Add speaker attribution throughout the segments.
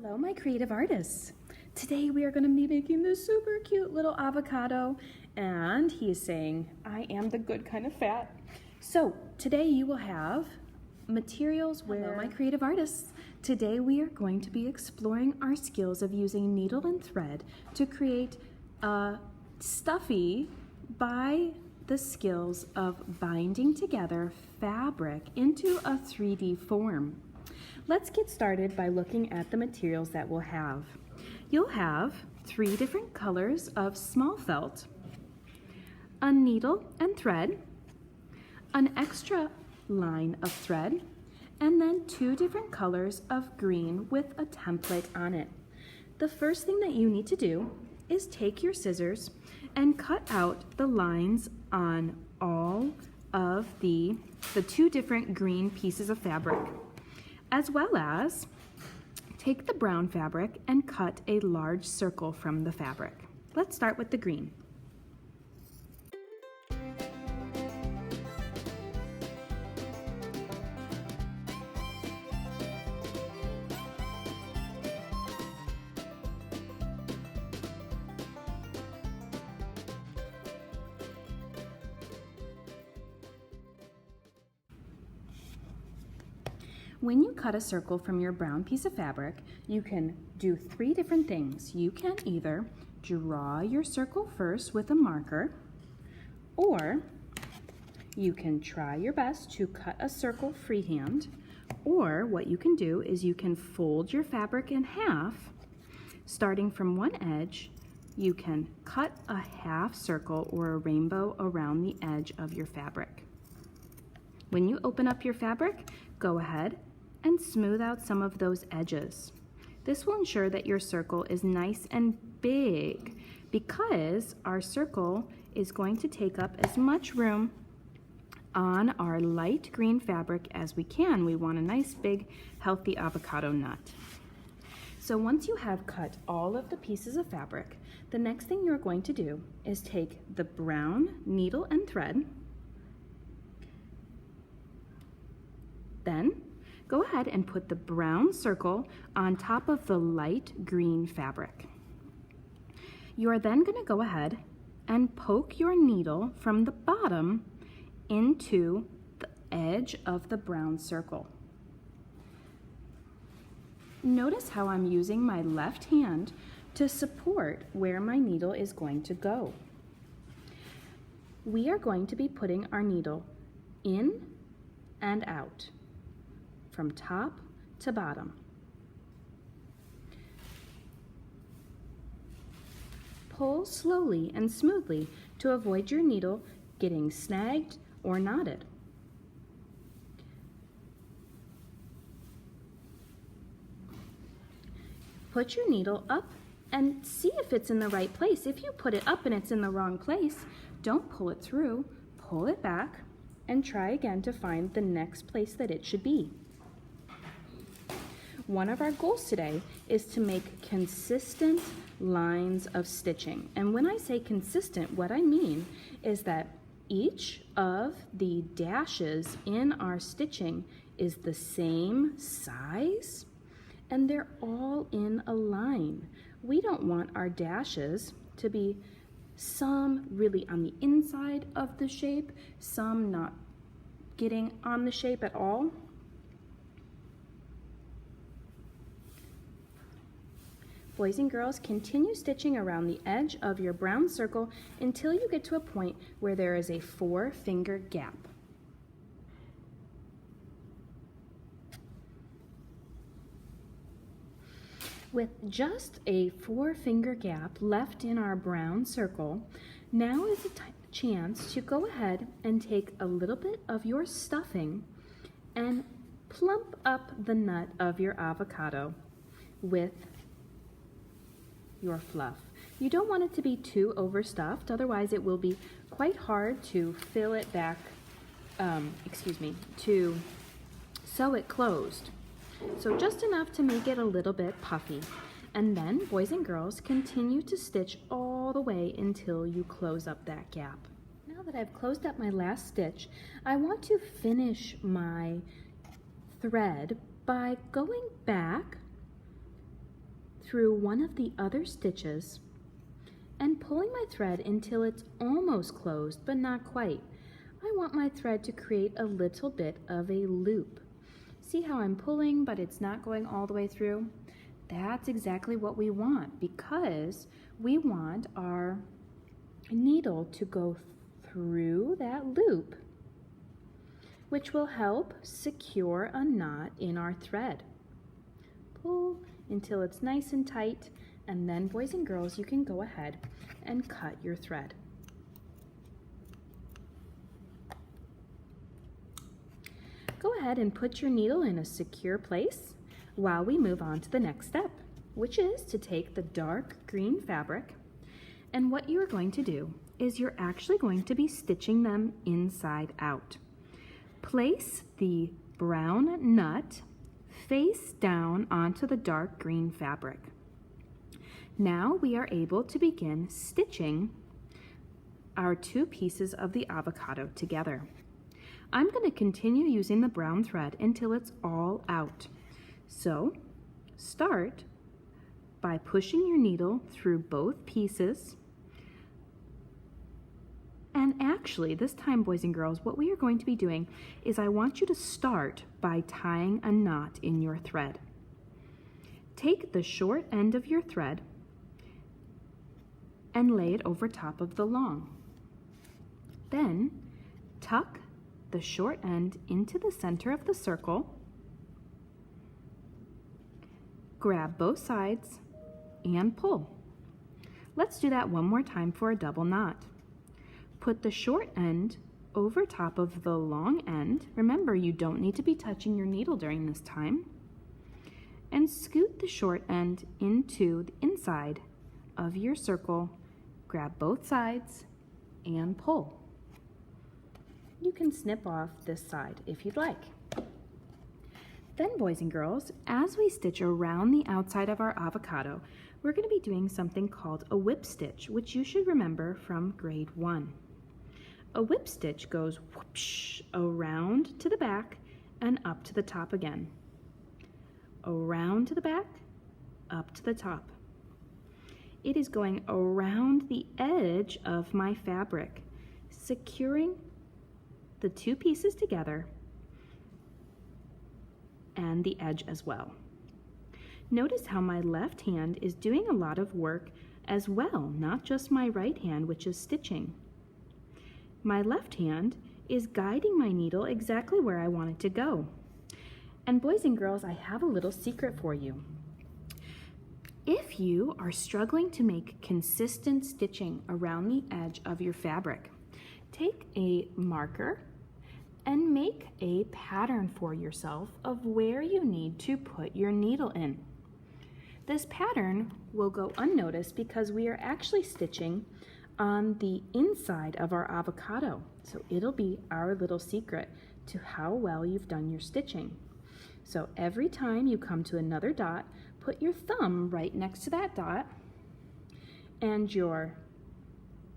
Speaker 1: Hello, my creative artists. Today we are going to be making this super cute little avocado, and he is saying, I am the good kind of fat. So today you will have materials where... Hello, my creative artists. Today we are going to be exploring our skills of using needle and thread to create a stuffy by the skills of binding together fabric into a 3D form. Let's get started by looking at the materials that we'll have. You'll have 3 different colors of small felt, a needle and thread, an extra line of thread, and then 2 different colors of green with a template on it. The first thing that you need to do is take your scissors and cut out the lines on all of the 2 different green pieces of fabric, as well as take the brown fabric and cut a large circle from the fabric. Let's start with the green. When you cut a circle from your brown piece of fabric, you can do 3 different things. You can either draw your circle first with a marker, or you can try your best to cut a circle freehand, or what you can do is you can fold your fabric in half. Starting from one edge, you can cut a half circle or a rainbow around the edge of your fabric. When you open up your fabric, go ahead and smooth out some of those edges. This will ensure that your circle is nice and big because our circle is going to take up as much room on our light green fabric as we can. We want a nice big healthy avocado nut. So once you have cut all of the pieces of fabric, the next thing you're going to do is take the brown needle and thread, then go ahead and put the brown circle on top of the light green fabric. You are then going to go ahead and poke your needle from the bottom into the edge of the brown circle. Notice how I'm using my left hand to support where my needle is going to go. We are going to be putting our needle in and out, from top to bottom. Pull slowly and smoothly to avoid your needle getting snagged or knotted. Put your needle up and see if it's in the right place. If you put it up and it's in the wrong place, don't pull it through, pull it back, and try again to find the next place that it should be. One of our goals today is to make consistent lines of stitching. And when I say consistent, what I mean is that each of the dashes in our stitching is the same size and they're all in a line. We don't want our dashes to be some really on the inside of the shape, some not getting on the shape at all. Boys and girls, continue stitching around the edge of your brown circle until you get to a point where there is a 4-finger gap. With just a 4-finger gap left in our brown circle, now is the chance to go ahead and take a little bit of your stuffing and plump up the nut of your avocado with your fluff. You don't want it to be too overstuffed, otherwise it will be quite hard to fill it back, to sew it closed. So just enough to make it a little bit puffy. And then, boys and girls, continue to stitch all the way until you close up that gap. Now that I've closed up my last stitch, I want to finish my thread by going back through one of the other stitches and pulling my thread until it's almost closed, but not quite. I want my thread to create a little bit of a loop. See how I'm pulling, but it's not going all the way through? That's exactly what we want, because we want our needle to go through that loop, which will help secure a knot in our thread. Pull until it's nice and tight, and then, boys and girls, you can go ahead and cut your thread. Go ahead and put your needle in a secure place while we move on to the next step, which is to take the dark green fabric, and what you're going to do is you're actually going to be stitching them inside out. Place the brown nut face down onto the dark green fabric. Now we are able to begin stitching our two pieces of the avocado together. I'm going to continue using the brown thread until it's all out. So start by pushing your needle through both pieces. And actually, this time, boys and girls, what we are going to be doing is I want you to start by tying a knot in your thread. Take the short end of your thread and lay it over top of the long. Then tuck the short end into the center of the circle, grab both sides, and pull. Let's do that one more time for a double knot. Put the short end over top of the long end. Remember, you don't need to be touching your needle during this time. And scoot the short end into the inside of your circle, grab both sides, and pull. You can snip off this side if you'd like. Then, boys and girls, as we stitch around the outside of our avocado, we're going to be doing something called a whip stitch, which you should remember from grade 1. A whip stitch goes whoopsh around to the back and up to the top again. Around to the back, up to the top. It is going around the edge of my fabric, securing the two pieces together and the edge as well. Notice how my left hand is doing a lot of work as well, not just my right hand, which is stitching. My left hand is guiding my needle exactly where I want it to go. And boys and girls, I have a little secret for you. If you are struggling to make consistent stitching around the edge of your fabric, take a marker and make a pattern for yourself of where you need to put your needle in. This pattern will go unnoticed because we are actually stitching on the inside of our avocado. So it'll be our little secret to how well you've done your stitching. So every time you come to another dot, put your thumb right next to that dot and your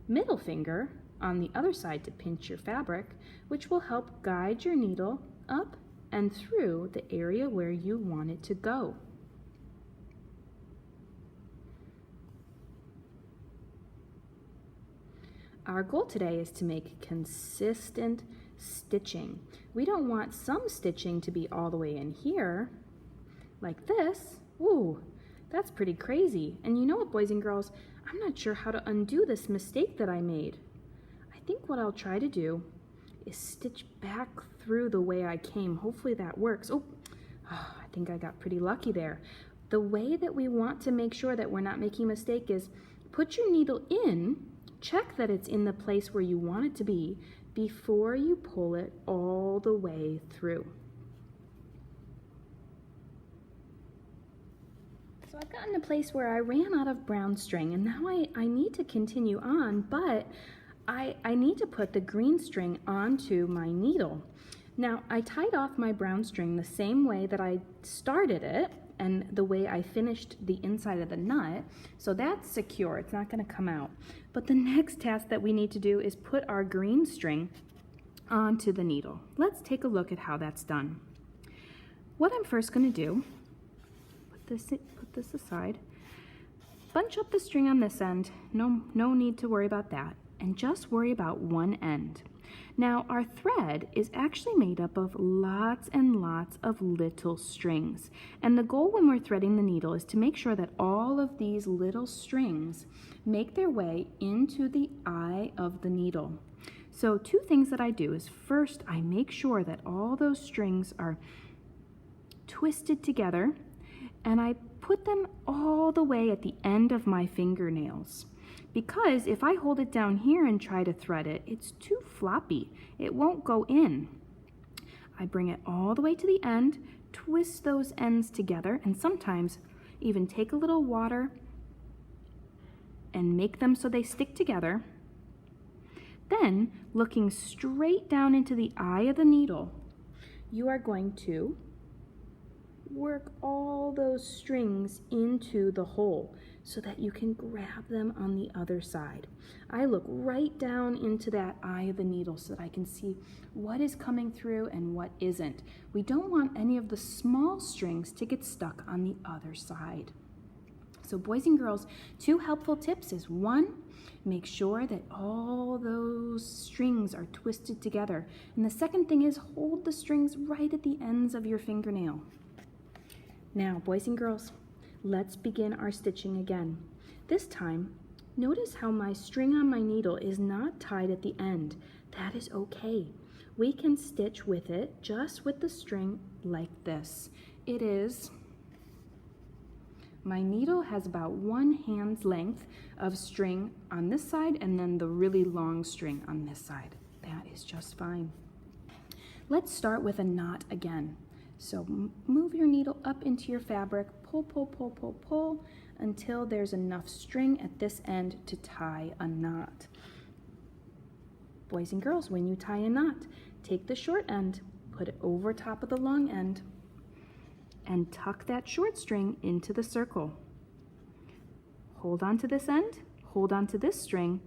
Speaker 1: middle finger on the other side to pinch your fabric, which will help guide your needle up and through the area where you want it to go. Our goal today is to make consistent stitching. We don't want some stitching to be all the way in here, like this. Ooh, that's pretty crazy. And you know what, boys and girls, I'm not sure how to undo this mistake that I made. I think what I'll try to do is stitch back through the way I came. Hopefully that works. Oh, I think I got pretty lucky there. The way that we want to make sure that we're not making a mistake is put your needle in, check that it's in the place where you want it to be before you pull it all the way through. So I've gotten to a place where I ran out of brown string, and now I need to continue on, but I need to put the green string onto my needle. Now, I tied off my brown string the same way that I started it and the way I finished the inside of the nut, so that's secure, it's not going to come out. But the next task that we need to do is put our green string onto the needle. Let's take a look at how that's done. What I'm first going to do, put this aside. Bunch up the string on this end. No need to worry about that. And just worry about one end. Now our thread is actually made up of lots and lots of little strings. And the goal when we're threading the needle is to make sure that all of these little strings make their way into the eye of the needle. So two things that I do is first I make sure that all those strings are twisted together and I put them all the way at the end of my fingernails. Because if I hold it down here and try to thread it, it's too floppy. It won't go in. I bring it all the way to the end, twist those ends together, and sometimes even take a little water and make them so they stick together. Then, looking straight down into the eye of the needle, you are going to work all those strings into the hole so that you can grab them on the other side. I look right down into that eye of the needle so that I can see what is coming through and what isn't. We don't want any of the small strings to get stuck on the other side. So boys and girls, two helpful tips is one, make sure that all those strings are twisted together. And the second thing is hold the strings right at the ends of your fingernail. Now, boys and girls, let's begin our stitching again. This time, notice how my string on my needle is not tied at the end. That is okay. We can stitch with it, just with the string like this. It is, my needle has about 1 hand's length of string on this side and then the really long string on this side. That is just fine. Let's start with a knot again. So move your needle up into your fabric, pull, pull, pull, pull, pull, until there's enough string at this end to tie a knot. Boys and girls, when you tie a knot, take the short end, put it over top of the long end, and tuck that short string into the circle. Hold on to this end, hold on to this string,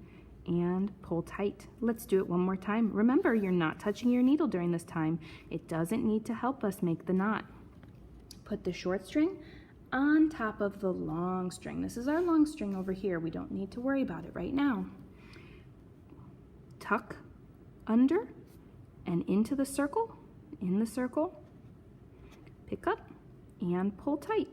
Speaker 1: and pull tight. Let's do it one more time. Remember, you're not touching your needle during this time. It doesn't need to help us make the knot. Put the short string on top of the long string. This is our long string over here. We don't need to worry about it right now. Tuck under and into the circle, in the circle, pick up and pull tight.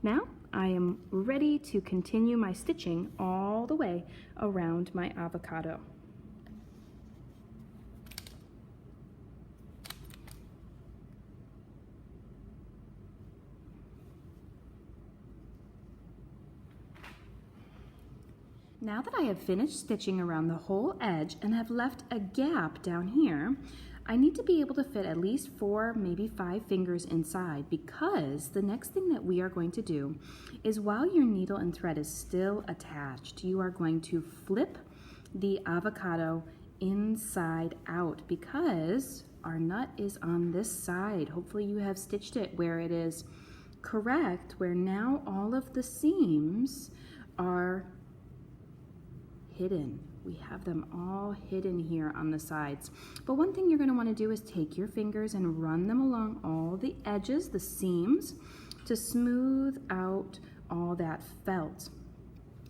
Speaker 1: Now, I am ready to continue my stitching all the way around my avocado. Now that I have finished stitching around the whole edge and have left a gap down here, I need to be able to fit at least 4, maybe 5 fingers inside, because the next thing that we are going to do is while your needle and thread is still attached, you are going to flip the avocado inside out because our nut is on this side. Hopefully you have stitched it where it is correct, where now all of the seams are hidden. We have them all hidden here on the sides. But one thing you're going to want to do is take your fingers and run them along all the edges, the seams, to smooth out all that felt.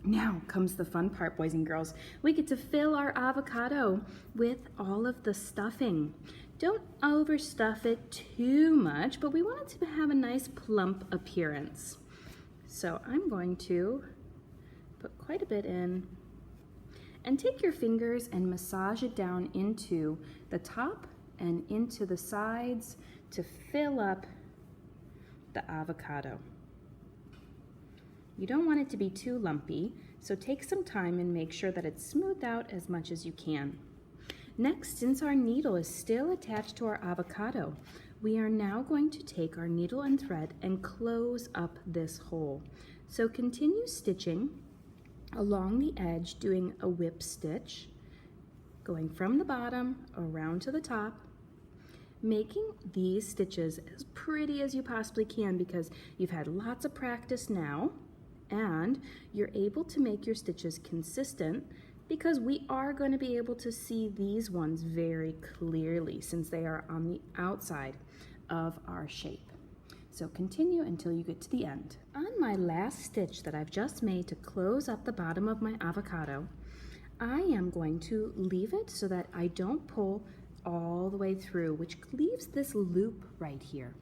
Speaker 1: Now comes the fun part, boys and girls. We get to fill our avocado with all of the stuffing. Don't overstuff it too much, but we want it to have a nice plump appearance. So I'm going to put quite a bit in. And take your fingers and massage it down into the top and into the sides to fill up the avocado. You don't want it to be too lumpy, so take some time and make sure that it's smoothed out as much as you can. Next, since our needle is still attached to our avocado, we are now going to take our needle and thread and close up this hole. So continue stitching along the edge, doing a whip stitch, going from the bottom around to the top, making these stitches as pretty as you possibly can because you've had lots of practice now and you're able to make your stitches consistent because we are going to be able to see these ones very clearly since they are on the outside of our shape. So continue until you get to the end. On my last stitch that I've just made to close up the bottom of my avocado, I am going to leave it so that I don't pull all the way through, which leaves this loop right here.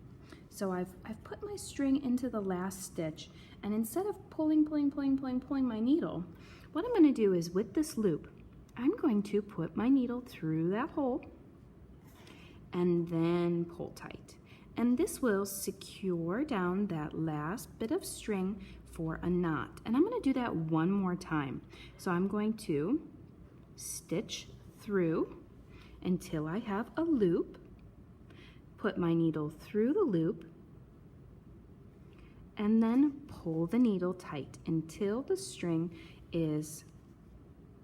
Speaker 1: So I've put my string into the last stitch, and instead of pulling my needle, what I'm going to do is with this loop, I'm going to put my needle through that hole and then pull tight. And this will secure down that last bit of string for a knot. And I'm going to do that one more time. So I'm going to stitch through until I have a loop, put my needle through the loop, and then pull the needle tight until the string is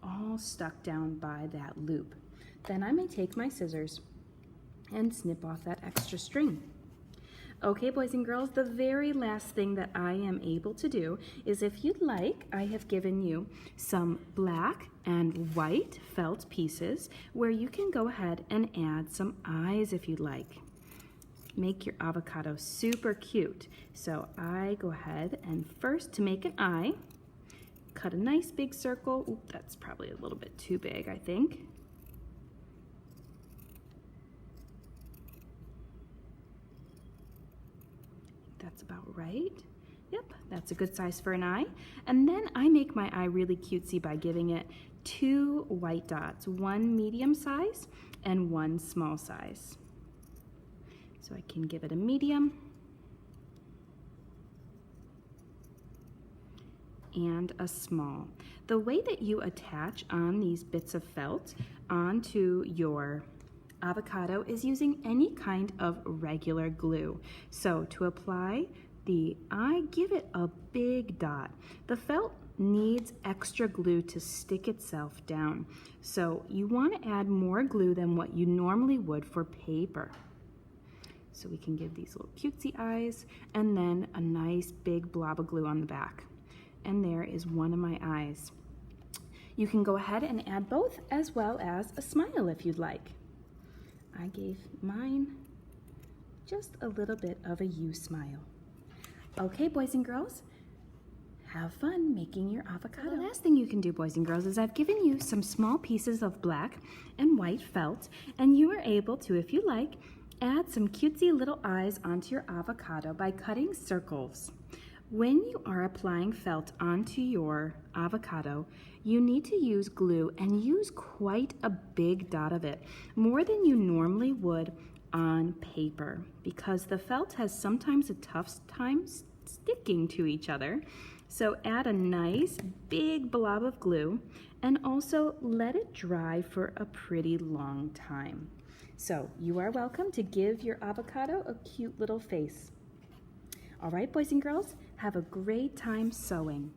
Speaker 1: all stuck down by that loop. Then I may take my scissors and snip off that extra string. Okay, boys and girls, the very last thing that I am able to do is, if you'd like, I have given you some black and white felt pieces where you can go ahead and add some eyes if you'd like. Make your avocado super cute. So I go ahead and first, to make an eye, cut a nice big circle. Oop, that's probably a little bit too big, I think. That's about right. Yep, that's a good size for an eye. And then I make my eye really cutesy by giving it 2 white dots, one medium size and one small size. So I can give it a medium and a small. The way that you attach on these bits of felt onto your avocado is using any kind of regular glue. So to apply the eye, give it a big dot. The felt needs extra glue to stick itself down. So you want to add more glue than what you normally would for paper. So we can give these little cutesy eyes and then a nice big blob of glue on the back. And there is one of my eyes. You can go ahead and add both, as well as a smile if you'd like. I gave mine just a little bit of a U smile. Okay, boys and girls, have fun making your avocado. The last thing you can do, boys and girls, is I've given you some small pieces of black and white felt, and you are able to, if you like, add some cutesy little eyes onto your avocado by cutting circles. When you are applying felt onto your avocado, you need to use glue and use quite a big dot of it, more than you normally would on paper, because the felt has sometimes a tough time sticking to each other. So add a nice big blob of glue and also let it dry for a pretty long time. So you are welcome to give your avocado a cute little face. All right, boys and girls, have a great time sewing.